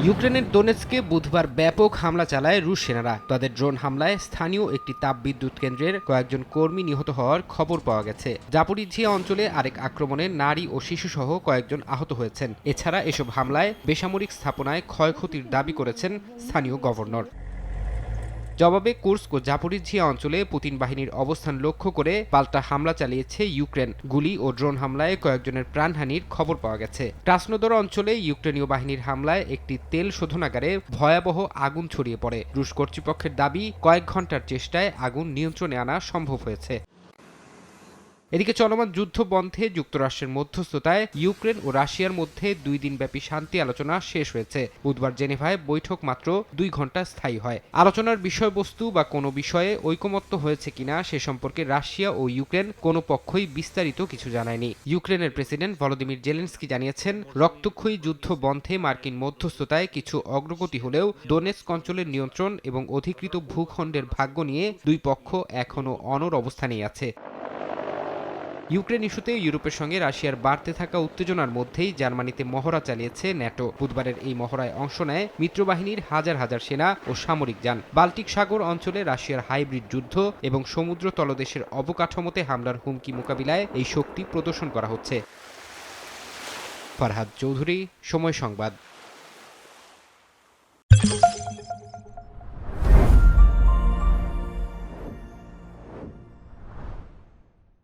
ইউক্রেনের দোনেৎস্কে বুধবার ব্যাপক হামলা চালায় রুশ সেনারা। তাদের ড্রোন হামলায় স্থানীয় একটি তাপবিদ্যুৎ কেন্দ্রের কয়েকজন কর্মী নিহত হওয়ার খবর পাওয়া গেছে। জাপোরিঝিয়া অঞ্চলে আরেক আক্রমণে নারী ও শিশুসহ কয়েকজন আহত হয়েছেন। এছাড়া এসব হামলায় বেসামরিক স্থাপনায় ক্ষয়ক্ষতির দাবি করেছেন স্থানীয় গভর্নর। জবাবে কুর্স্ক ও জাপোরিঝিয়া অঞ্চলে পুতিন বাহিনীর অবস্থান লক্ষ্য করে পাল্টা হামলা চালিয়েছে ইউক্রেন। গুলি ও ড্রোন হামলায় কয়েকজনের প্রাণহানির খবর পাওয়া গেছে। ক্রাসনোদর অঞ্চলে ইউক্রেনীয় বাহিনীর হামলায় একটি তেল শোধনাগারে ভয়াবহ আগুন ছড়িয়ে পড়ে। রুশ কর্তৃপক্ষের দাবি, কয়েক ঘন্টার চেষ্টায় আগুন নিয়ন্ত্রণে আনা সম্ভব হয়েছে। এদিকে চলমান যুদ্ধ বন্ধে যুক্তরাষ্ট্রের মধ্যস্থতায় ইউক্রেন ও রাশিয়ার মধ্যে 2 দিনব্যাপী শান্তি আলোচনা শেষ হয়েছে। বুধবার জেনেভায় বৈঠক মাত্র 2 ঘন্টা স্থায়ী হয়। আলোচনার বিষয়বস্তু বা কোনো বিষয়ে ঐকমত্য হয়েছে কিনা সে সম্পর্কে রাশিয়া ও ইউক্রেন কোনো পক্ষই বিস্তারিত কিছু জানায়নি। ইউক্রেনের প্রেসিডেন্ট ভলোদিমির জেলেনস্কি জানিয়েছেন, রক্তক্ষয়ী যুদ্ধ বন্ধে মার্কিন মধ্যস্থতায় কিছু অগ্রগতি হলেও ডোনেৎস্ক অঞ্চলের নিয়ন্ত্রণ এবং অধিকৃত ভূখণ্ডের ভাগ্য নিয়ে দুই পক্ষ এখনও অনড় অবস্থানেই আছে। ইউক্রেন ইস্যুতে ইউরোপের সঙ্গে রাশিয়ার বাড়তে থাকা উত্তেজনার মধ্যেই জার্মানিতে মহড়া চালিয়েছে ন্যাটো। বুধবারের এই মহড়ায় অংশ নেয় মিত্রবাহিনীর হাজার হাজার সেনা ও সামরিক যান। বাল্টিক সাগর অঞ্চলে রাশিয়ার হাইব্রিড যুদ্ধ এবং সমুদ্র তলদেশের অবকাঠামোতে হামলার হুমকি মোকাবিলায় এই শক্তি প্রদর্শন করা হচ্ছে। ফারহাদ চৌধুরী, সময় সংবাদ।